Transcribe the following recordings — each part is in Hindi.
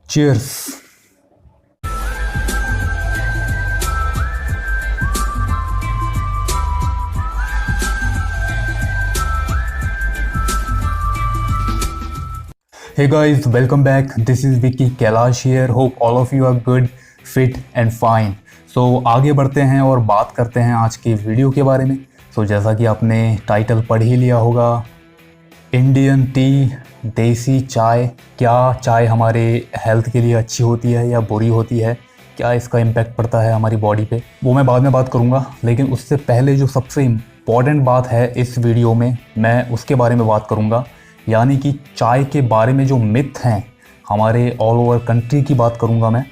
Cheers. Hey guys, welcome back. This is Vicky Kailash here. Hope all of you are good, fit and fine. So आगे बढ़ते हैं और बात करते हैं आज की वीडियो के बारे में. जैसा कि आपने टाइटल पढ़ ही लिया होगा, इंडियन टी, देसी चाय. क्या चाय हमारे हेल्थ के लिए अच्छी होती है या बुरी होती है, क्या इसका इम्पैक्ट पड़ता है हमारी बॉडी पे, वो मैं बाद में बात करूँगा. लेकिन उससे पहले जो सबसे इम्पॉर्टेंट बात है इस वीडियो में, मैं उसके बारे में बात करूँगा. यानी कि चाय के बारे में जो मिथ हैं हमारे ऑल ओवर कंट्री की बात करूँगा मैं.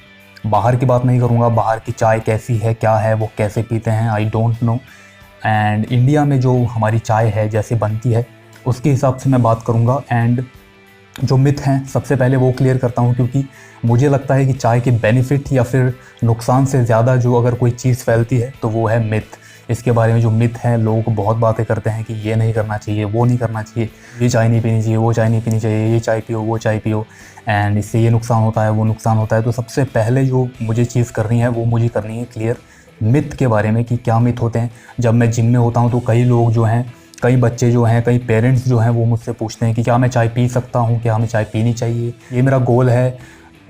बाहर की बात नहीं करूँगा. बाहर की चाय कैसी है, क्या है, वो कैसे पीते हैं, I don't know. And India में जो हमारी चाय है जैसे बनती है उसके हिसाब से मैं बात करूँगा. एंड जो मिथ हैं सबसे पहले वो क्लियर करता हूँ, क्योंकि मुझे लगता है कि चाय के बेनिफिट या फिर नुकसान से ज़्यादा जो अगर कोई चीज़ फैलती है तो वो है मिथ. इसके बारे में जो मिथ है, लोग बहुत बातें करते हैं कि ये नहीं करना चाहिए, वो नहीं करना चाहिए, ये चाय नहीं पीनी चाहिए, वो चाय नहीं पीनी चाहिए, ये चाय पियो, वो चाय पियो, एंड इससे ये नुकसान होता है, वो नुकसान होता है. तो सबसे पहले जो मुझे चीज़ करनी है वो मुझे करनी है क्लियर मिथ के बारे में कि क्या मिथ होते हैं. जब मैं जिम में होता हूँ तो कई लोग जो हैं, कई बच्चे जो हैं, कई पेरेंट्स जो हैं वो मुझसे पूछते हैं कि क्या मैं चाय पी सकता हूँ, क्या हमें चाय पीनी चाहिए, ये मेरा गोल है,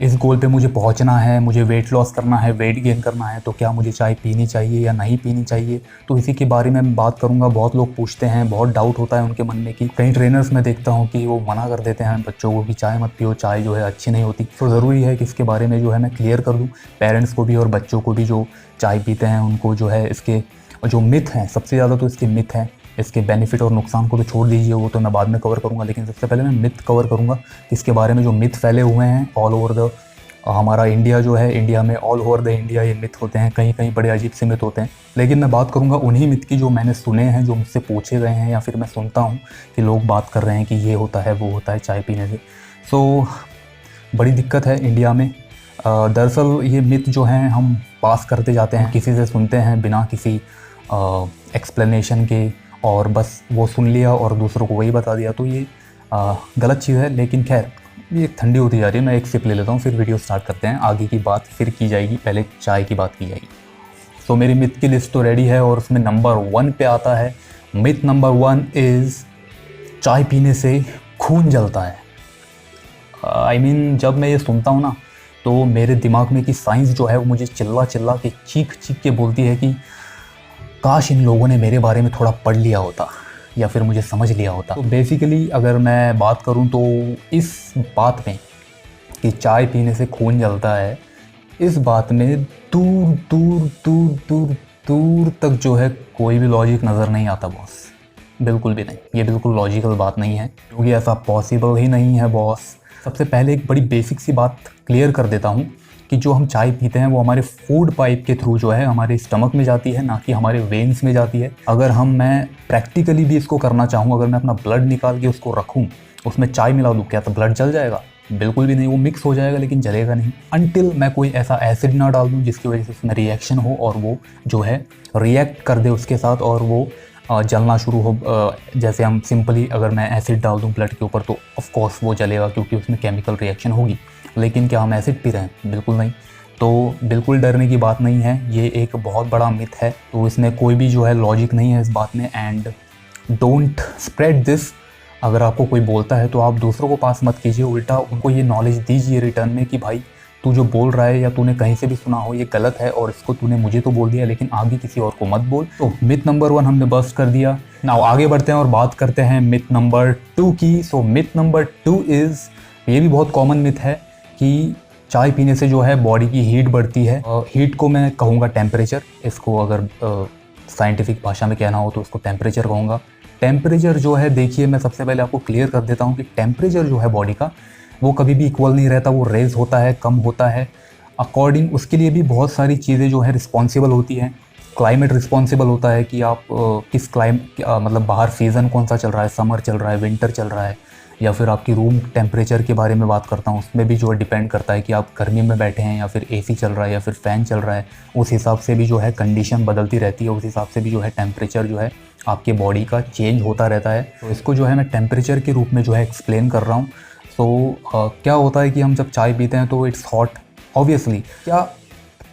इस गोल पे मुझे पहुंचना है, मुझे वेट लॉस करना है, वेट गेन करना है, तो क्या मुझे चाय पीनी चाहिए या नहीं पीनी चाहिए. तो इसी के बारे में मैं बात करूंगा. बहुत लोग पूछते हैं, बहुत डाउट होता है उनके मन में कि कई ट्रेनर्स मैं देखता हूं कि वो मना कर देते हैं बच्चों को कि चाय मत पियो, चाय जो है अच्छी नहीं होती. तो ज़रूरी है कि इसके बारे में जो है मैं क्लियर कर दूँ पेरेंट्स को भी और बच्चों को भी जो चाय पीते हैं उनको. जो है इसके जो मिथ हैं, सबसे ज़्यादा तो इसके मिथ हैं. इसके बेनिफिट और नुकसान को तो छोड़ दीजिए, वो तो मैं बाद में कवर करूँगा. लेकिन सबसे पहले मैं मिथ कवर करूँगा. इसके बारे में जो मिथ फैले हुए हैं ऑल ओवर द हमारा इंडिया जो है, इंडिया में ऑल ओवर द इंडिया ये मिथ होते हैं. कहीं कहीं बड़े अजीब से मिथ होते हैं. लेकिन मैं बात करूंगा उन्हीं मिथ की जो मैंने सुने हैं, जो मुझसे पूछे गए हैं या फिर मैं सुनता हूं कि लोग बात कर रहे हैं कि ये होता है, वो होता है चाय पीने से. बड़ी दिक्कत है इंडिया में. दरअसल ये मिथ जो हैं हम पास करते जाते हैं, किसी से सुनते हैं बिना किसी एक्सप्लेनेशन के, और बस वो सुन लिया और दूसरों को वही बता दिया. तो ये गलत चीज़ है. लेकिन खैर, ये ठंडी होती जा रही है, मैं एक सिप ले लेता हूँ, फिर वीडियो स्टार्ट करते हैं. आगे की बात फिर की जाएगी, पहले चाय की बात की जाएगी. तो मेरी मिथ की लिस्ट तो रेडी है और उसमें नंबर 1 पे आता है. मिथ नंबर 1 इज़ चाय पीने से खून जलता है. आई मीन जब मैं ये सुनता हूँ ना तो मेरे दिमाग में कि साइंस जो है वो मुझे चिल्ला चिल्ला के चीख चीख के बोलती है कि काश इन लोगों ने मेरे बारे में थोड़ा पढ़ लिया होता या फिर मुझे समझ लिया होता. तो बेसिकली अगर मैं बात करूं तो इस बात में कि चाय पीने से खून जलता है, इस बात में दूर दूर दूर दूर दूर तक जो है कोई भी लॉजिक नज़र नहीं आता बॉस. बिल्कुल भी नहीं. ये बिल्कुल लॉजिकल बात नहीं है, क्योंकि ऐसा पॉसिबल ही नहीं है बॉस. सबसे पहले एक बड़ी बेसिक सी बात क्लियर कर देता हूँ कि जो हम चाय पीते हैं वो हमारे फूड पाइप के थ्रू जो है हमारे स्टमक में जाती है, ना कि हमारे वेन्स में जाती है. अगर मैं प्रैक्टिकली भी इसको करना चाहूँ, अगर मैं अपना ब्लड निकाल के उसको रखूँ, उसमें चाय मिला दूँ, क्या तो ब्लड जल जाएगा? बिल्कुल भी नहीं. वो मिक्स हो जाएगा लेकिन जलेगा नहीं, अनटिल मैं कोई ऐसा एसिड ना डाल दूँ जिसकी वजह से उसमें रिएक्शन हो और वो जो है रिएक्ट कर दे उसके साथ और वो जलना शुरू हो. जैसे हम सिंपली अगर मैं एसिड डाल दूँ ब्लड के ऊपर तो ऑफकोर्स वो जलेगा, क्योंकि उसमें केमिकल रिएक्शन होगी. लेकिन क्या हम एसिड पी रहे हैं? बिल्कुल नहीं. तो बिल्कुल डरने की बात नहीं है. ये एक बहुत बड़ा मिथ है, तो इसमें कोई भी जो है लॉजिक नहीं है इस बात में. And don't spread this. अगर आपको कोई बोलता है तो आप दूसरों को पास मत कीजिए, उल्टा उनको ये नॉलेज दीजिए रिटर्न में कि भाई तू जो बोल रहा है या तूने कहीं से भी सुना हो ये गलत है, और इसको तूने मुझे तो बोल दिया लेकिन आगे किसी और को मत बोल. तो मिथ नंबर 1 हमने बस्ट कर दिया. नाउ आगे बढ़ते हैं और बात करते हैं मिथ नंबर 2 की. सो मिथ नंबर 2 इज़, ये भी बहुत कॉमन मिथ है कि चाय पीने से जो है बॉडी की हीट बढ़ती है. हीट को मैं कहूँगा टेम्परेचर. इसको अगर साइंटिफिक भाषा में कहना हो तो इसको टेम्परेचर कहूँगा. टेम्परेचर जो है, देखिए मैं सबसे पहले आपको क्लियर कर देता हूँ कि टेम्परेचर जो है बॉडी का वो कभी भी इक्वल नहीं रहता. वो रेज होता है, कम होता है अकॉर्डिंग. उसके लिए भी बहुत सारी चीज़ें जो है रिस्पॉन्सिबल होती हैं. क्लाइमेट रिस्पॉन्सिबल होता है कि आप किस मतलब बाहर सीज़न कौन सा चल रहा है, समर चल रहा है, विंटर चल रहा है, या फिर आपकी रूम टेम्परेचर के बारे में बात करता हूँ, उसमें भी जो है डिपेंड करता है कि आप गर्मी में बैठे हैं या फिर एसी चल रहा है या फिर फ़ैन चल रहा है. उस हिसाब से भी जो है कंडीशन बदलती रहती है, उस हिसाब से भी जो है टेम्परेचर जो है आपके बॉडी का चेंज होता रहता है. तो इसको जो है मैं टेम्परेचर के रूप में जो है एक्सप्लेन कर रहा हूँ. क्या होता है कि हम जब चाय पीते हैं तो इट्स हॉट ऑब्वियसली। क्या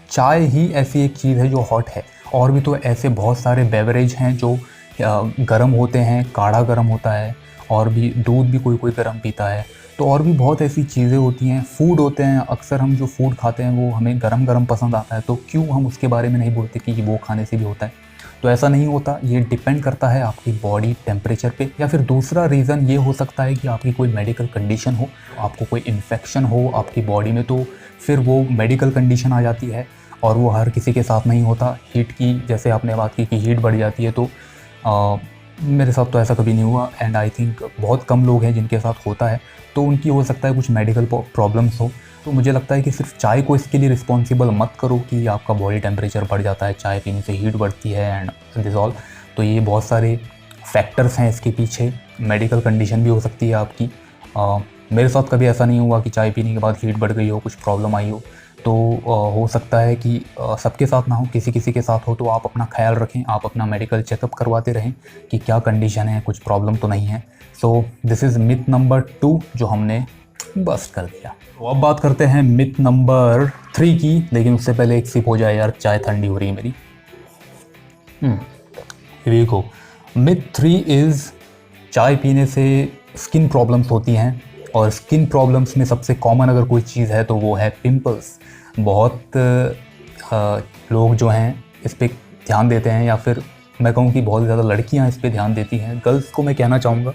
चाय ही ऐसी एक चीज़ है जो हॉट है? और भी तो ऐसे बहुत सारे बेवरेज हैं जो गर्म होते हैं, काढ़ा गर्म होता है, और भी दूध भी कोई कोई गर्म पीता है। तो और भी बहुत ऐसी चीज़ें होती हैं, फूड होते हैं, अक्सर हम जो फूड खाते हैं वो हमें गरम गरम पसंद आता है, तो क्यों हम उसके बारे में नहीं बोलते कि वो खाने से भी होता है? तो ऐसा नहीं होता, ये डिपेंड करता है आपकी बॉडी टेम्परेचर पे। या फिर दूसरा रीज़न ये हो सकता है कि आपकी कोई मेडिकल कंडीशन हो, आपको कोई इन्फेक्शन हो आपकी बॉडी में, तो फिर वो मेडिकल कंडीशन आ जाती है, और वो हर किसी के साथ नहीं होता। हीट की जैसे आपने बात की कि हीट बढ़ जाती है, तो मेरे साथ तो ऐसा कभी नहीं हुआ, एंड आई थिंक बहुत कम लोग हैं जिनके साथ होता है, तो उनकी हो सकता है कुछ मेडिकल प्रॉब्लम्स हो। तो मुझे लगता है कि सिर्फ चाय को इसके लिए रिस्पॉन्सिबल मत करो कि आपका बॉडी टेम्परेचर बढ़ जाता है, चाय पीने से हीट बढ़ती है एंड दिस ऑल। तो ये बहुत सारे फैक्टर्स हैं इसके पीछे, मेडिकल कंडीशन भी हो सकती है आपकी। मेरे साथ कभी ऐसा नहीं हुआ कि चाय पीने के बाद हीट बढ़ गई हो, कुछ प्रॉब्लम आई हो। तो हो सकता है कि सबके साथ ना हो, किसी किसी के साथ हो। तो आप अपना ख्याल रखें, आप अपना मेडिकल चेकअप करवाते रहें कि क्या कंडीशन है, कुछ प्रॉब्लम तो नहीं है। So this is myth number 2 जो हमने बस्ट कर दिया। तो अब बात करते हैं मिथ नंबर 3 की, लेकिन उससे पहले एक सिप हो जाए यार, चाय ठंडी हो रही है मेरी। देखो, मिथ 3 इज़ चाय पीने से स्किन प्रॉब्लम्स होती हैं, और स्किन प्रॉब्लम्स में सबसे कॉमन अगर कोई चीज़ है तो वो है पिंपल्स। बहुत लोग जो हैं इस पर ध्यान देते हैं, या फिर मैं कहूँ कि बहुत ज़्यादा लड़कियां इस पर ध्यान देती हैं। गर्ल्स को मैं कहना चाहूँगा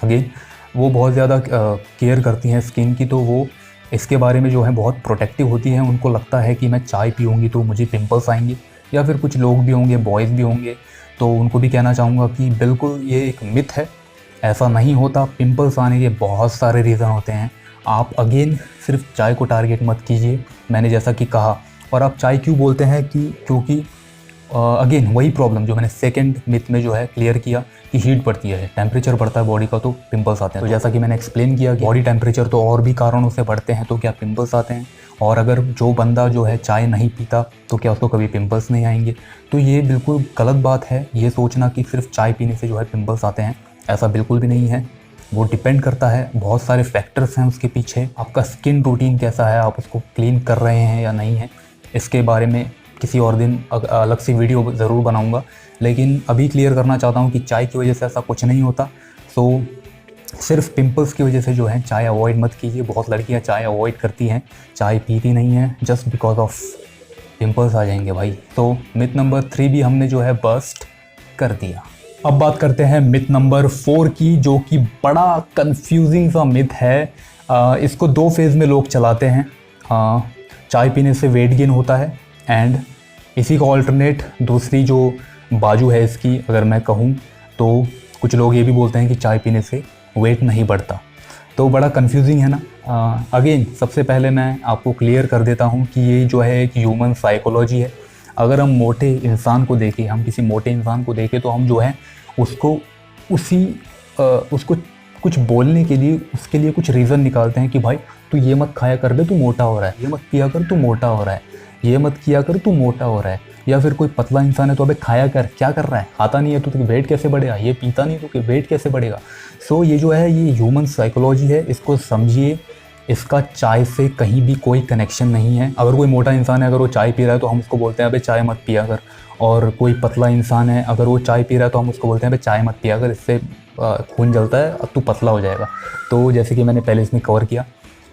अगेन, वो बहुत ज़्यादा केयर करती हैं स्किन की, तो वो इसके बारे में जो है बहुत प्रोटेक्टिव होती हैं। उनको लगता है कि मैं चाय पीऊँगी तो मुझे पिंपल्स आएंगे, या फिर कुछ लोग भी होंगे, बॉयज़ भी होंगे, तो उनको भी कहना चाहूँगा कि बिल्कुल ये एक मिथ है, ऐसा नहीं होता। पिंपल्स आने के बहुत सारे रीज़न होते हैं। आप अगेन सिर्फ चाय को टारगेट मत कीजिए, मैंने जैसा कि कहा। और आप चाय क्यों बोलते हैं कि क्योंकि अगेन वही प्रॉब्लम जो मैंने सेकंड मिथ में जो है क्लियर किया कि हीट बढ़ती है, टेम्परेचर बढ़ता है बॉडी का, तो पिंपल्स आते हैं। तो जैसा कि मैंने एक्सप्लेन किया कि बॉडी टेम्परेचर तो और भी कारणों से बढ़ते हैं, तो क्या पिंपल्स आते हैं? और अगर जो बंदा जो है चाय नहीं पीता तो क्या उसको कभी पिंपल्स नहीं आएंगे? तो ये बिल्कुल गलत बात है, ये सोचना कि सिर्फ चाय पीने से जो है पिंपल्स आते हैं। ऐसा बिल्कुल भी नहीं है। वो डिपेंड करता है, बहुत सारे फैक्टर्स हैं उसके पीछे। आपका स्किन रूटीन कैसा है, आप उसको क्लीन कर रहे हैं या नहीं है, इसके बारे में किसी और दिन अलग से वीडियो ज़रूर बनाऊंगा। लेकिन अभी क्लियर करना चाहता हूँ कि चाय की वजह से ऐसा कुछ नहीं होता। सो सिर्फ पिंपल्स की वजह से जो है चाय अवॉइड मत कीजिए। बहुत लड़कियाँ चाय अवॉइड करती हैं, चाय पीती नहीं हैं जस्ट बिकॉज ऑफ पिंपल्स आ जाएंगे भाई। तो मिथ नंबर 3 भी हमने जो है बस्ट कर दिया। अब बात करते हैं मिथ नंबर 4 की, जो कि बड़ा कंफ्यूजिंग सा मिथ है। इसको 2 फेज़ में लोग चलाते हैं। चाय पीने से वेट गेन होता है, एंड इसी का ऑल्टरनेट दूसरी जो बाजू है इसकी अगर मैं कहूँ तो कुछ लोग ये भी बोलते हैं कि चाय पीने से वेट नहीं बढ़ता। तो बड़ा कंफ्यूजिंग है ना। अगेन सबसे पहले मैं आपको क्लियर कर देता हूँ कि ये जो है एक ह्यूमन साइकोलॉजी है। अगर हम मोटे इंसान को देखें, हम किसी मोटे इंसान को देखें, तो हम जो है उसको उसको कुछ बोलने के लिए उसके लिए कुछ रीज़न निकालते हैं कि भाई तू ये मत खाया कर बे, तू मोटा हो रहा है, ये मत पिया कर तू मोटा हो रहा है, ये मत किया कर तू मोटा हो रहा है। या फिर कोई पतला इंसान है तो अबे खाया कर, क्या कर रहा है, खाता नहीं है तो वेट कैसे बढ़ेगा, ये पीता नहीं तो वेट कैसे बढ़ेगा। सो ये जो है ये ह्यूमन साइकोलॉजी है, इसको समझिए। इसका चाय से कहीं भी कोई कनेक्शन नहीं है। अगर कोई मोटा इंसान है, अगर वो चाय पी रहा है तो हम उसको बोलते हैं अबे चाय मत पिया कर। और कोई पतला इंसान है, अगर वो चाय पी रहा है तो हम उसको बोलते हैं अबे चाय मत पिया कर, इससे खून जलता है, अब तू पतला हो जाएगा। तो जैसे कि मैंने पहले इसमें कवर किया।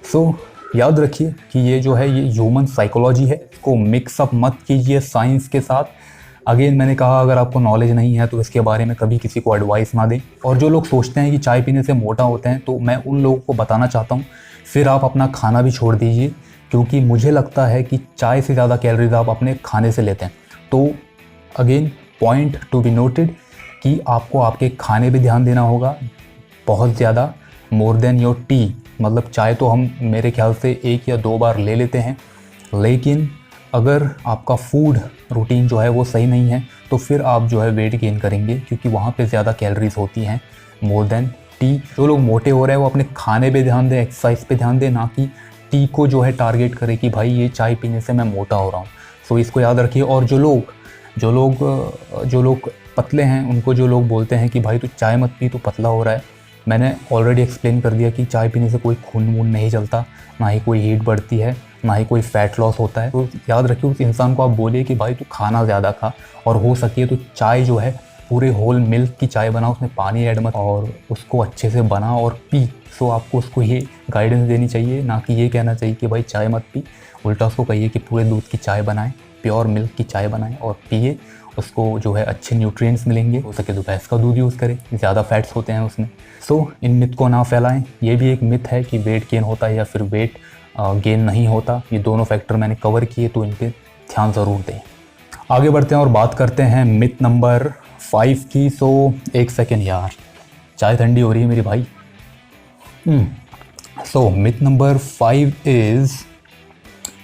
सो याद रखिए कि ये जो है ये ह्यूमन साइकोलॉजी है, इसको मिक्सअप मत कीजिए साइंस के साथ। अगेन मैंने कहा अगर आपको नॉलेज नहीं है तो इसके बारे में कभी किसी को एडवाइस ना दें। और जो लोग सोचते हैं कि चाय पीने से मोटा होते हैं, तो मैं उन लोगों को बताना चाहता हूँ फिर आप अपना खाना भी छोड़ दीजिए, क्योंकि मुझे लगता है कि चाय से ज़्यादा कैलोरीज आप अपने खाने से लेते हैं। तो again point to be noted कि आपको आपके खाने पे ध्यान देना होगा बहुत ज़्यादा, मोर देन योर टी। मतलब चाय तो हम मेरे ख्याल से 1 या 2 बार ले लेते हैं, लेकिन अगर आपका फूड रूटीन जो है वो सही नहीं है तो फिर आप जो है वेट गेन करेंगे, क्योंकि वहाँ पे ज़्यादा कैलोरीज होती हैं मोर देन टी। जो लोग मोटे हो रहे हैं वो अपने खाने पे ध्यान दें, एक्सरसाइज पे ध्यान दें, ना कि टी को जो है टारगेट करें कि भाई ये चाय पीने से मैं मोटा हो रहा हूँ। सो इसको याद रखिए। और जो लोग पतले हैं, उनको जो लोग बोलते हैं कि भाई तू चाय मत पी, तू पतला हो रहा है, मैंने ऑलरेडी एक्सप्लेन कर दिया कि चाय पीने से कोई खून वून नहीं जलता, ना ही कोई हीट बढ़ती है, ना ही कोई फैट लॉस होता है। तो याद रखिए उस इंसान को आप बोलिए कि भाई तू खाना ज़्यादा खा, और हो सके तो चाय जो है पूरे होल मिल्क की चाय बना, उसमें पानी ऐड मत, और उसको अच्छे से बना और पी। सो आपको उसको ये गाइडेंस देनी चाहिए, ना कि ये कहना चाहिए कि भाई चाय मत पी। उल्टा उसको कहिए कि पूरे दूध की चाय बनाएं, प्योर मिल्क की चाय बनाएं और पिए। उसको जो है अच्छे न्यूट्रिएंट्स मिलेंगे। हो सके तो भैंस का दूध यूज़ करें, ज़्यादा फैट्स होते हैं उसमें। सो इन मिथ को ना फैलाएं। ये भी एक मिथ है कि वेट गेन होता है या फिर वेट गेन नहीं होता। ये दोनों फैक्टर मैंने कवर किए, तो इन पर ध्यान ज़रूर दें। आगे बढ़ते हैं और बात करते हैं मिथ नंबर 5 की। सो एक सेकेंड यार, चाय ठंडी हो रही है मेरी भाई। सो मिथ नंबर 5 इज़,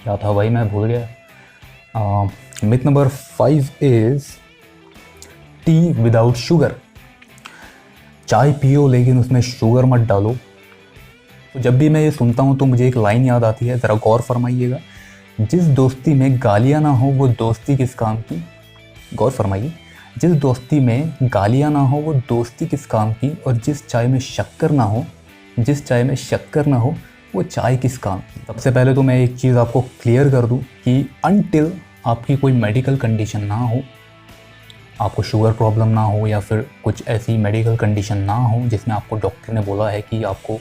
क्या था भाई मैं भूल गया। Myth number 5 is T without sugar. चाय पियो लेकिन उसमें शुगर मत डालो। तो जब भी मैं ये सुनता हूँ तो मुझे एक लाइन याद आती है, ज़रा गौर फरमाइएगा। जिस दोस्ती में गालियाँ ना हो वो दोस्ती किस काम की। गौर फरमाइए, जिस दोस्ती में गालियाँ ना हो वो दोस्ती किस काम की, और जिस चाय में शक्कर ना हो, जिस चाय में शक्कर ना हो वो चाय किस काम की। सबसे पहले तो मैं एक चीज़ आपको क्लियर कर दूं कि अनटिल आपकी कोई मेडिकल कंडीशन ना हो, आपको शुगर प्रॉब्लम ना हो या फिर कुछ ऐसी मेडिकल कंडीशन ना हो जिसमें आपको डॉक्टर ने बोला है कि आपको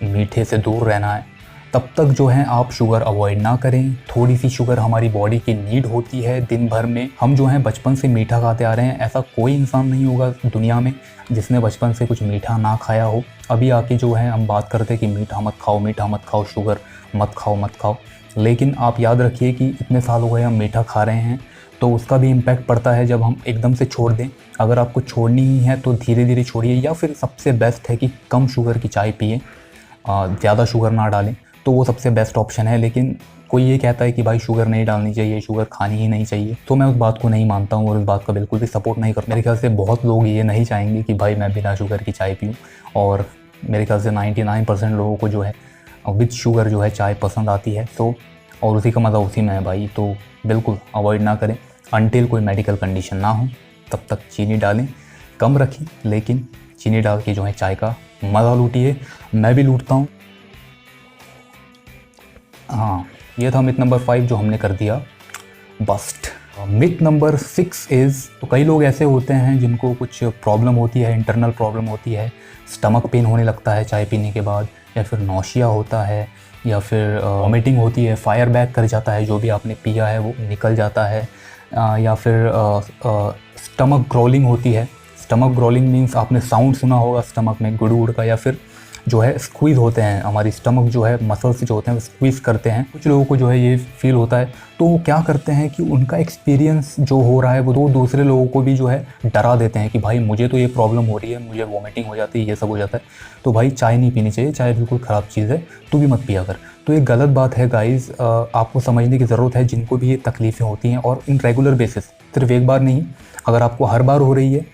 मीठे से दूर रहना है, तब तक जो है आप शुगर अवॉइड ना करें। थोड़ी सी शुगर हमारी बॉडी की नीड होती है दिन भर में। हम जो हैं बचपन से मीठा खाते आ रहे हैं, ऐसा कोई इंसान नहीं होगा दुनिया में जिसने बचपन से कुछ मीठा ना खाया हो। अभी आके जो है हम बात करते हैं कि मीठा मत खाओ, मीठा मत खाओ, शुगर मत खाओ, मत खाओ। लेकिन आप याद रखिए कि इतने साल हो गए हम मीठा खा रहे हैं, तो उसका भी इम्पैक्ट पड़ता है जब हम एकदम से छोड़ दें। अगर आपको छोड़नी ही है तो धीरे धीरे छोड़िए, या फिर सबसे बेस्ट है कि कम शुगर की चाय पिए, ज़्यादा शुगर ना डालें, तो वो सबसे बेस्ट ऑप्शन है। लेकिन कोई ये कहता है कि भाई शुगर नहीं डालनी चाहिए, शुगर खानी ही नहीं चाहिए, तो मैं उस बात को नहीं मानता हूँ और उस बात का बिल्कुल भी सपोर्ट नहीं करता। मेरे ख्याल से बहुत लोग ये नहीं चाहेंगे कि भाई मैं बिना शुगर की चाय पीऊँ, और मेरे ख्याल से 99% लोगों को जो है विद शुगर जो है चाय पसंद आती है। तो और उसी का मज़ा उसी में है भाई, तो बिल्कुल अवॉइड ना करें। अनटिल कोई मेडिकल कंडीशन ना हो तब तक चीनी डालें, कम रखें, लेकिन चीनी डाल के जो है चाय का मज़ा लूटिए। मैं भी लूटता हूँ। हाँ, ये था मिथ नंबर 5 जो हमने कर दिया बस्ट। मिथ नंबर 6 इज़, तो कई लोग ऐसे होते हैं जिनको कुछ प्रॉब्लम होती है, इंटरनल प्रॉब्लम होती है, स्टमक पेन होने लगता है चाय पीने के बाद, या फिर नौशिया होता है, या फिर वॉमिटिंग होती है, फायर बैक कर जाता है, जो भी आपने पिया है वो निकल जाता है, या फिर स्टमक ग्रोलिंग होती है। स्टमक ग्रोलिंग मीन्स आपने साउंड सुना होगा स्टमक में गुड़ गुड़ का, या फिर जो है स्क्वीज़ होते हैं, हमारी स्टमक जो है मसल्स जो होते हैं वो स्क्वीज़ करते हैं। कुछ लोगों को जो है ये फील होता है, तो वो क्या करते हैं कि उनका एक्सपीरियंस जो हो रहा है वो दूसरे लोगों को भी जो है डरा देते हैं कि भाई मुझे तो ये प्रॉब्लम हो रही है, मुझे वॉमिटिंग हो जाती है, ये सब हो जाता है, तो भाई चाय नहीं पीनी चाहिए, चाय बिल्कुल ख़राब चीज़ है, तू भी मत पिया कर। तो ये गलत बात है गाइज़, आपको समझने की ज़रूरत है जिनको भी ये तकलीफ़ें होती हैं, और इन रेगुलर बेसिस, सिर्फ एक बार नहीं, अगर आपको हर बार हो रही है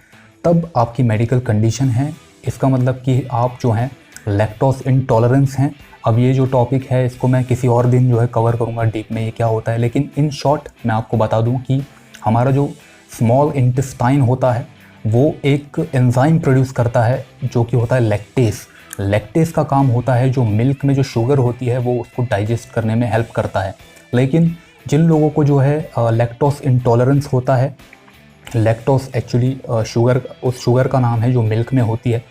तब आपकी मेडिकल कंडीशन है। इसका मतलब कि आप जो हैं लैक्टोज इंटॉलरेंस हैं। अब ये जो टॉपिक है इसको मैं किसी और दिन जो है कवर करूँगा डीप में, ये क्या होता है। लेकिन इन शॉर्ट मैं आपको बता दूँ कि हमारा जो स्मॉल इंटेस्टाइन होता है वो एक एंजाइम प्रोड्यूस करता है जो कि होता है लैक्टेस। लैक्टेस का काम होता है जो मिल्क में जो शुगर होती है वो उसको डाइजेस्ट करने में हेल्प करता है। लेकिन जिन लोगों को जो है लैक्टोज इंटॉलरेंस होता है, लैक्टोज एक्चुअली शुगर, उस शुगर का नाम है जो मिल्क में होती है,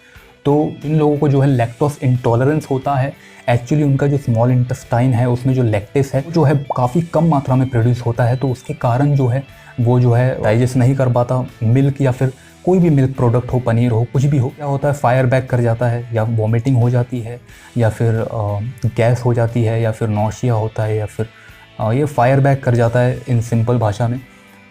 तो इन लोगों को जो है लैक्टोज इंटॉलरेंस होता है। एक्चुअली उनका जो स्मॉल इंटेस्टाइन है उसमें जो लैक्टेस है जो है काफ़ी कम मात्रा में प्रोड्यूस होता है, तो उसके कारण जो है वो जो है डाइजेस्ट नहीं कर पाता मिल्क, या फिर कोई भी मिल्क प्रोडक्ट हो, पनीर हो, कुछ भी हो। क्या होता है, फायर बैक कर जाता है, या वॉमिटिंग हो जाती है, या फिर गैस हो जाती है, या फिर नौशिया होता है, या फिर ये फायर बैक कर जाता है इन सिंपल भाषा में।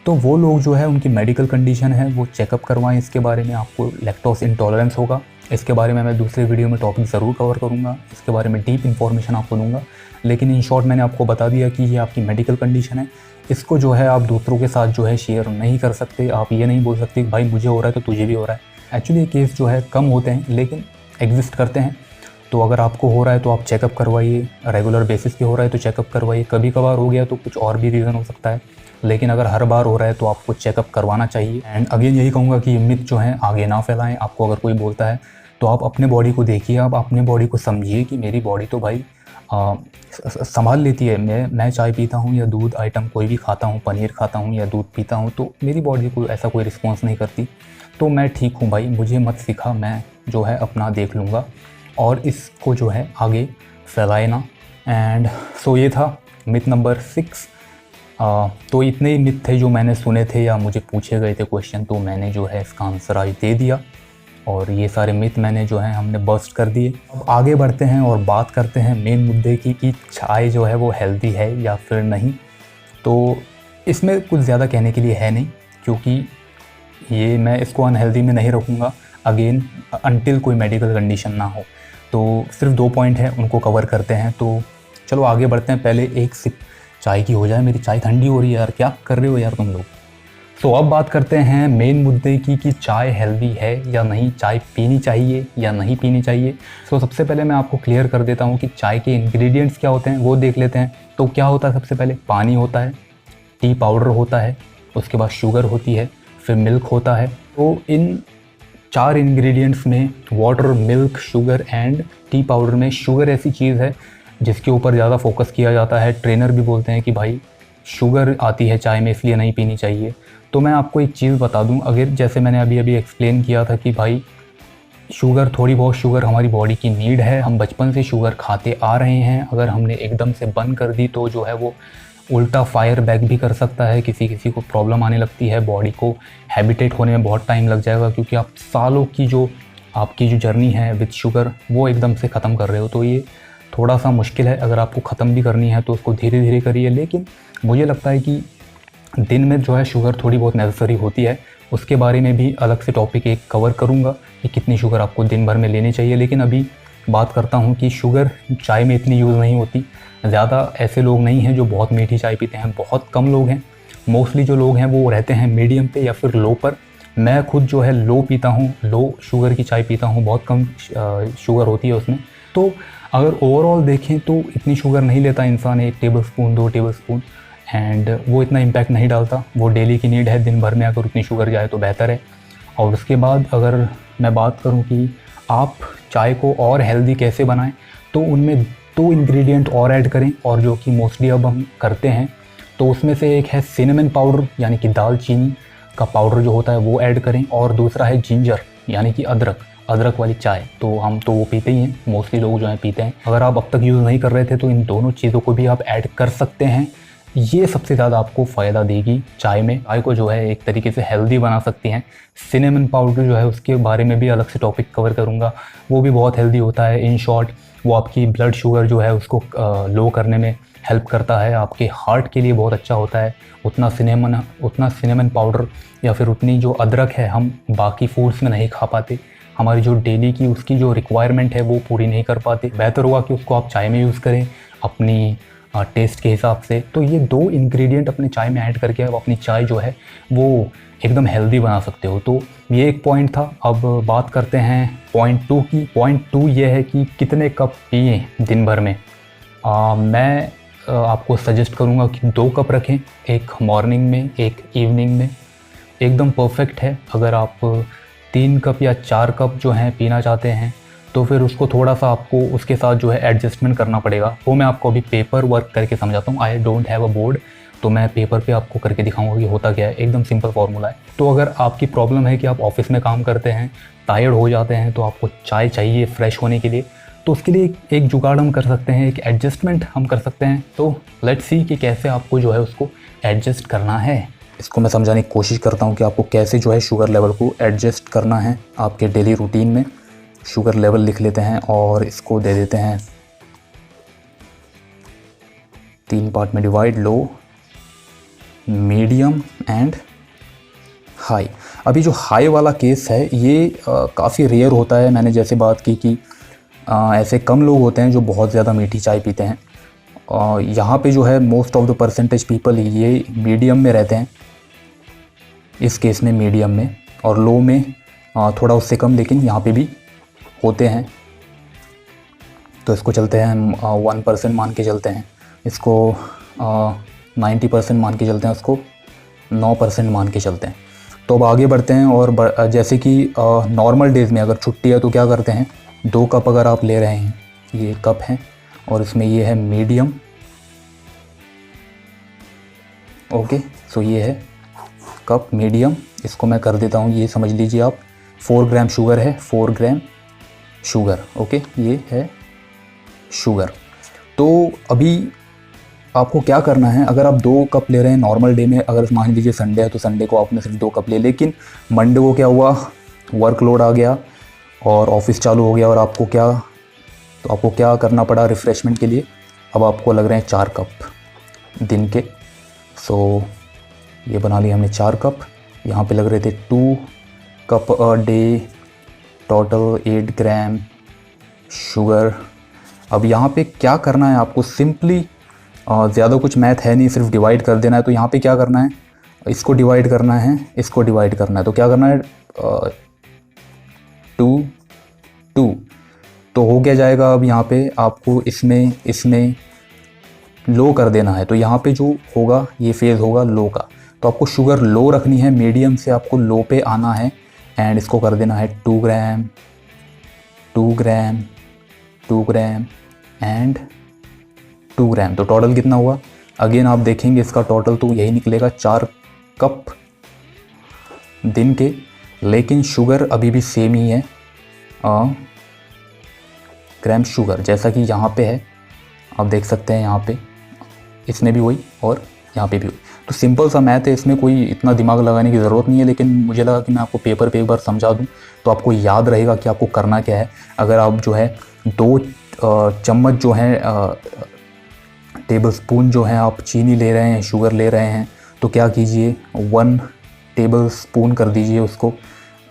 तो वो लोग जो है उनकी मेडिकल कंडीशन है वो चेकअप करवाएं। इसके बारे में आपको लैक्टोज इंटॉलरेंस होगा, इसके बारे में मैं दूसरे वीडियो में टॉपिक ज़रूर कवर करूँगा, इसके बारे में डीप इन्फॉर्मेशन आपको दूंगा। लेकिन इन शॉर्ट मैंने आपको बता दिया कि ये आपकी मेडिकल कंडीशन है, इसको जो है आप दूसरों के साथ जो है शेयर नहीं कर सकते। आप ये नहीं बोल सकते कि भाई मुझे हो रहा है तो तुझे भी हो रहा है। एक्चुअली ये केस जो है कम होते हैं लेकिन एग्जिस्ट करते हैं। तो अगर आपको हो रहा है तो आप चेकअप करवाइए, रेगुलर बेसिस पे हो रहा है तो चेकअप करवाइए। कभी कभार हो गया तो कुछ और भी रीज़न हो सकता है, लेकिन अगर हर बार हो रहा है तो आपको चेकअप करवाना चाहिए। एंड अगेन यही कहूँगा कि मिथ जो है आगे ना फैलाएं। आपको अगर कोई बोलता है तो आप अपने बॉडी को देखिए, आप अपने बॉडी को समझिए कि मेरी बॉडी तो भाई संभाल लेती है। मैं चाय पीता हूँ या दूध आइटम कोई भी खाता हूँ, पनीर खाता हूँ या दूध पीता हूँ, तो मेरी बॉडी को ऐसा कोई रिस्पॉन्स नहीं करती। तो मैं ठीक हूँ भाई, मुझे मत सिखा, मैं जो है अपना देख लूँगा और इसको जो है आगे फैलाए ना। एंड सो ये था मिथ नंबर 6। तो इतने ही मिथ थे जो मैंने सुने थे या मुझे पूछे गए थे क्वेश्चन, तो मैंने जो है इसका आंसर आज दे दिया और ये सारे मिथ मैंने जो है हमने बस्ट कर दिए। अब आगे बढ़ते हैं और बात करते हैं मेन मुद्दे की कि चाय जो है वो हेल्दी है या फिर नहीं। तो इसमें कुछ ज़्यादा कहने के लिए है नहीं, क्योंकि ये मैं इसको अनहेल्दी में नहीं रखूँगा अगेन अनटिल कोई मेडिकल कंडीशन ना हो। तो सिर्फ 2 पॉइंट हैं, उनको कवर करते हैं। तो चलो आगे बढ़ते हैं। पहले एक सिप चाय की हो जाए, मेरी चाय ठंडी हो रही है यार, क्या कर रहे हो यार तुम लोग। तो अब बात करते हैं मेन मुद्दे की कि चाय हेल्दी है या नहीं, चाय पीनी चाहिए या नहीं पीनी चाहिए। तो सबसे पहले मैं आपको क्लियर कर देता हूँ कि चाय के इंग्रेडिएंट्स क्या होते हैं वो देख लेते हैं। तो क्या होता है, सबसे पहले पानी होता है, टी पाउडर होता है, उसके बाद शुगर होती है, फिर मिल्क होता है। तो इन 4 इंग्रेडिएंट्स में water, milk, sugar and T powder में शुगर ऐसी चीज़ है जिसके ऊपर ज़्यादा फोकस किया जाता है। ट्रेनर भी बोलते हैं कि भाई शुगर आती है चाय में इसलिए नहीं पीनी चाहिए। तो मैं आपको एक चीज़ बता दूं, अगर जैसे मैंने अभी एक्सप्लेन किया था कि भाई शुगर, थोड़ी बहुत शुगर हमारी बॉडी की नीड है, हम बचपन से शुगर खाते आ रहे हैं, अगर हमने एकदम से बंद कर दी तो जो है वो उल्टा फायर बैक भी कर सकता है। किसी किसी को प्रॉब्लम आने लगती है, बॉडी को हैबिटेट होने में बहुत टाइम लग जाएगा, क्योंकि आप सालों की जो आपकी जो जर्नी है विद शुगर वो एकदम से ख़त्म कर रहे हो। तो ये थोड़ा सा मुश्किल है, अगर आपको ख़त्म भी करनी है तो उसको धीरे धीरे करिए। लेकिन मुझे लगता है कि दिन में जो है शुगर थोड़ी बहुत नेसेसरी होती है। उसके बारे में भी अलग से टॉपिक एक कवर करूँगा कि कितनी शुगर आपको दिन भर में लेनी चाहिए। लेकिन अभी बात करता हूँ कि शुगर चाय में इतनी यूज़ नहीं होती। ज़्यादा ऐसे लोग नहीं हैं जो बहुत मीठी चाय पीते हैं, बहुत कम लोग हैं। मोस्टली जो लोग हैं वो रहते हैं मीडियम पे या फिर लो पर। मैं खुद जो है लो पीता हूँ, लो शुगर की चाय पीता हूँ, बहुत कम शुगर होती है उसमें। तो अगर ओवरऑल देखें तो इतनी शुगर नहीं लेता इंसान, 1 टेबलस्पून 2 टेबलस्पून, एंड वो इतना इम्पैक्ट नहीं डालता। वो डेली की नीड है, दिन भर में अगर उतनी शुगर जाए तो बेहतर है। और उसके बाद अगर मैं बात करूं कि आप चाय को और हेल्दी कैसे बनाएं, तो उनमें 2 इंग्रेडिएंट और ऐड करें, और जो कि मोस्टली अब हम करते हैं। तो उसमें से एक है सिनेमन पाउडर, यानी कि दालचीनी का पाउडर जो होता है वो ऐड करें, और दूसरा है जिंजर यानी कि अदरक वाली चाय। तो हम तो वो पीते ही हैं, मोस्टली लोग जो हैं पीते हैं। अगर आप अब तक यूज़ नहीं कर रहे थे तो इन दोनों चीज़ों को भी आप ऐड कर सकते हैं। ये सबसे ज़्यादा आपको फ़ायदा देगी चाय में, चाय को जो है एक तरीके से हेल्दी बना सकती हैं। सिनेमन पाउडर जो है उसके बारे में भी अलग से टॉपिक कवर करूँगा, वो भी बहुत हेल्दी होता है। इन शॉर्ट वो आपकी ब्लड शुगर जो है उसको लो करने में हेल्प करता है, आपके हार्ट के लिए बहुत अच्छा होता है। उतना सिनेमन पाउडर या फिर उतनी जो अदरक है हम बाकी फूड्स में नहीं खा पाते, हमारी जो डेली की उसकी जो रिक्वायरमेंट है वो पूरी नहीं कर पाते। बेहतर होगा कि उसको आप चाय में यूज़ करें अपनी टेस्ट के हिसाब से। तो ये 2 इंग्रेडिएंट अपने चाय में ऐड करके आप अपनी चाय जो है वो एकदम हेल्दी बना सकते हो। तो ये एक पॉइंट था। अब बात करते हैं पॉइंट 2 की। पॉइंट 2 ये है कि कितने कप पिएँ दिन भर में। मैं आपको सजेस्ट करूँगा कि 2 कप रखें, एक मॉर्निंग में एक इवनिंग में, एकदम परफेक्ट है। अगर आप 3 कप या 4 कप जो हैं पीना चाहते हैं तो फिर उसको थोड़ा सा आपको उसके साथ जो है एडजस्टमेंट करना पड़ेगा। वो मैं आपको अभी पेपर वर्क करके समझाता हूँ। I don't have a board, तो मैं पेपर पे आपको करके दिखाऊंगा कि होता क्या है। एकदम सिंपल फार्मूला है। तो अगर आपकी प्रॉब्लम है कि आप ऑफिस में काम करते हैं, टायर्ड हो जाते हैं, तो आपको चाय चाहिए फ्रेश होने के लिए, तो उसके लिए एक जुगाड़ हम कर सकते हैं, एक एडजस्टमेंट हम कर सकते हैं। तो लेट्स सी कि कैसे आपको जो है उसको एडजस्ट करना है। इसको मैं समझाने की कोशिश करता हूँ कि आपको कैसे जो है शुगर लेवल को एडजस्ट करना है आपके डेली रूटीन में। शुगर लेवल लिख लेते हैं और इसको दे देते हैं 3 पार्ट में divide, low, medium and high. अभी जो हाई वाला केस है ये काफ़ी रेयर होता है। मैंने जैसे बात की कि ऐसे कम लोग होते हैं जो बहुत ज़्यादा मीठी चाय पीते हैं। यहाँ पे जो है most of the percentage people ये मीडियम में रहते हैं, इस केस में मीडियम में, और लो में थोड़ा उससे कम, लेकिन यहाँ पे भी होते हैं। तो इसको चलते हैं 1% मान के चलते हैं, इसको 90% मान के चलते हैं, उसको 9% मान के चलते हैं। तो अब आगे बढ़ते हैं और जैसे कि नॉर्मल डेज़ में अगर छुट्टी है तो क्या करते हैं, 2 कप अगर आप ले रहे हैं, ये कप हैं और इसमें ये है मीडियम, ओके। सो ये है कप मीडियम, इसको मैं कर देता हूँ, ये समझ लीजिए आप 4 ग्राम शुगर है, 4 ग्राम शुगर, ओके। ये है शुगर। तो अभी आपको क्या करना है, अगर आप 2 कप ले रहे हैं नॉर्मल डे में, अगर मान लीजिए संडे है तो संडे को आपने सिर्फ 2 कप ले, लेकिन मंडे को क्या हुआ, वर्कलोड आ गया और ऑफिस चालू हो गया और आपको क्या करना पड़ा रिफ़्रेशमेंट के लिए, अब आपको लग रहे हैं 4 कप दिन के। सो ये बना लिया हमने 4 कप, यहाँ पे लग रहे थे 2 cup a day, total 8 gram sugar. अब यहाँ पे क्या करना है आपको, सिंपली ज़्यादा कुछ मैथ है नहीं, सिर्फ डिवाइड कर देना है। तो यहाँ पे क्या करना है, इसको डिवाइड करना है, इसको डिवाइड करना है, तो क्या करना है 2 तो हो गया जाएगा। अब यहाँ पे आपको इसमें लो कर देना है, तो यहाँ पे जो होगा ये फेज़ होगा लो का, तो आपको शुगर लो रखनी है, मीडियम से आपको लो पे आना है एंड इसको कर देना है 2 ग्राम 2 ग्राम 2 ग्राम एंड 2 ग्राम। तो टोटल कितना हुआ, अगेन आप देखेंगे इसका टोटल तो यही निकलेगा 4 कप दिन के, लेकिन शुगर अभी भी सेम ही है, ग्राम शुगर, जैसा कि यहाँ पे है, आप देख सकते हैं यहाँ पे इसमें भी वही और यहाँ पे भी वही। तो सिंपल सा मैथ है, इसमें कोई इतना दिमाग लगाने की ज़रूरत नहीं है, लेकिन मुझे लगा कि मैं आपको पेपर पे एक बार समझा दूँ तो आपको याद रहेगा कि आपको करना क्या है। अगर आप जो है 2 चम्मच जो है टेबल स्पून जो है आप चीनी ले रहे हैं, शुगर ले रहे हैं, तो क्या कीजिए 1 टेबल स्पून कर दीजिए, उसको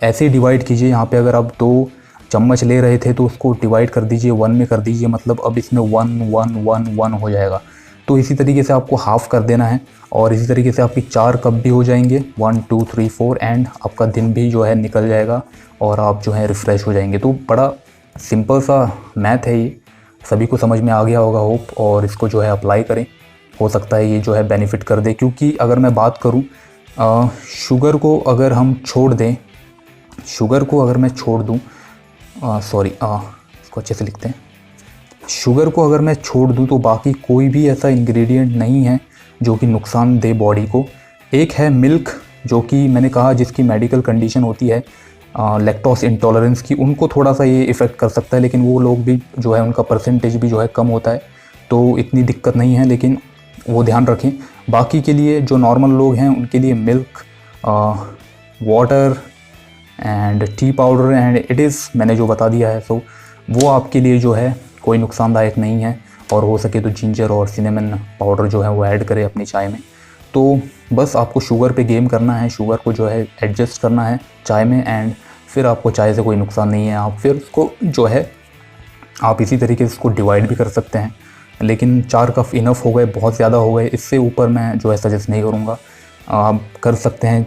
ऐसे डिवाइड कीजिए। यहाँ पे अगर आप 2 चम्मच ले रहे थे तो उसको डिवाइड कर दीजिए, 1 में कर दीजिए, मतलब अब इसमें 1 1 1 1 हो जाएगा। तो इसी तरीके से आपको हाफ़ कर देना है और इसी तरीके से आपकी 4 कप भी हो जाएंगे, 1 2 3 4 एंड आपका दिन भी जो है निकल जाएगा और आप जो है रिफ़्रेश हो जाएंगे। तो बड़ा सिंपल सा मैथ है, ये सभी को समझ में आ गया होगा होप, और इसको जो है अप्लाई करें, हो सकता है ये जो है बेनिफिट कर दे। क्योंकि अगर मैं बात करूं शुगर को अगर हम छोड़ दें, शुगर को अगर मैं छोड़ दूं, सॉरी इसको अच्छे से लिखते हैं, शुगर को अगर मैं छोड़ दूं तो बाकी कोई भी ऐसा इंग्रेडिएंट नहीं है जो कि नुकसान दे बॉडी को। एक है मिल्क, जो कि मैंने कहा जिसकी मेडिकल कंडीशन होती है लैक्टोस इंटॉलरेंस की, उनको थोड़ा सा ये इफ़ेक्ट कर सकता है, लेकिन वो लोग भी जो है उनका परसेंटेज भी जो है कम होता है, तो इतनी दिक्कत नहीं है, लेकिन वो ध्यान रखें। बाकी के लिए जो नॉर्मल लोग हैं उनके लिए milk, water and T powder and it is मैंने जो बता दिया है, सो वो आपके लिए जो है कोई नुकसानदायक नहीं है। और हो सके तो जिंजर और सिनेमन पाउडर जो है वो ऐड करें अपनी चाय में। तो बस आपको शुगर पे गेम करना है, शुगर को जो है एडजस्ट करना है चाय में, एंड फिर आपको चाय से कोई नुकसान नहीं है। आप फिर उसको जो है आप इसी तरीके से उसको डिवाइड भी कर सकते हैं, लेकिन 4 कप इनफ हो गए, बहुत ज़्यादा हो गए, इससे ऊपर मैं जो है सजेस्ट नहीं करूँगा। आप कर सकते हैं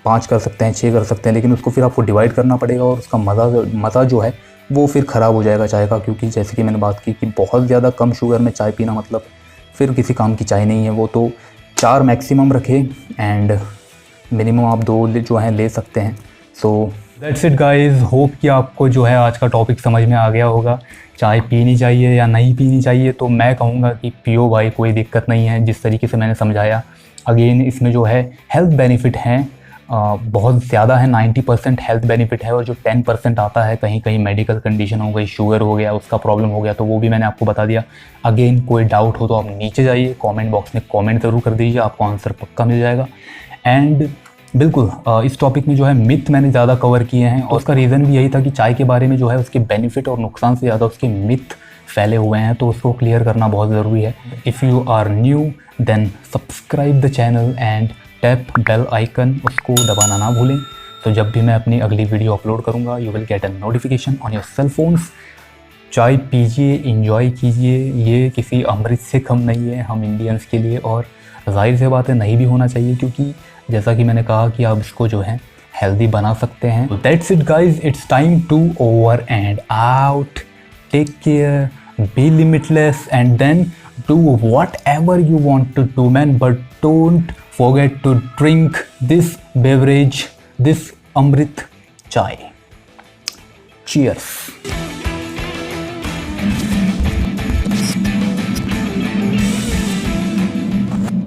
5 कर सकते हैं, 6 कर सकते हैं, लेकिन उसको फिर आपको डिवाइड करना पड़ेगा और उसका मज़ा जो है वो फिर ख़राब हो जाएगा चाय का। क्योंकि जैसे कि मैंने बात की कि बहुत ज़्यादा कम शुगर में चाय पीना मतलब फिर किसी काम की चाय नहीं है वो। तो 4 मैक्सिमम रखें एंड मिनिमम आप 2 जो हैं ले सकते हैं। So that's it guys, hope कि आपको जो है आज का टॉपिक समझ में आ गया होगा। चाय पीनी चाहिए या नहीं पीनी चाहिए, तो मैं कहूँगा कि पियो भाई, कोई दिक्कत नहीं है, जिस तरीके से मैंने समझाया। अगेन इसमें जो है हेल्थ बेनिफिट हैं बहुत ज़्यादा है, 90% हेल्थ बेनिफिट है, और जो 10% आता है कहीं कहीं मेडिकल कंडीशन हो गई, शुगर हो गया, उसका प्रॉब्लम हो गया, तो वो भी मैंने आपको बता दिया। अगेन कोई डाउट हो तो आप नीचे जाइए, कमेंट बॉक्स में कमेंट ज़रूर कर दीजिए, आपको आंसर पक्का मिल जाएगा। एंड बिल्कुल इस टॉपिक में जो है मिथ मैंने ज़्यादा कवर किए हैं, और उसका रीज़न भी यही था कि चाय के बारे में जो है उसके बेनिफिट और नुकसान से ज़्यादा उसके मिथ फैले हुए हैं, तो उसको क्लियर करना बहुत ज़रूरी है। If you are new then subscribe the channel and tap bell icon, उसको दबाना ना भूलें। तो जब भी मैं अपनी अगली वीडियो अपलोड करूँगा you will get a notification on your cell phones. चाय पीजिए, इंजॉय कीजिए, ये किसी अमृत से कम नहीं है हम इंडियंस के लिए, और जाहिर सी बात है नहीं भी होना चाहिए, क्योंकि जैसा कि मैंने कहा कि आप इसको जो है हेल्दी बना सकते हैं। That's it guys, it's time to over and out. Take care, be limitless and then do whatever you want to do, man, but don't forget to drink this beverage this amrit chai. Cheers.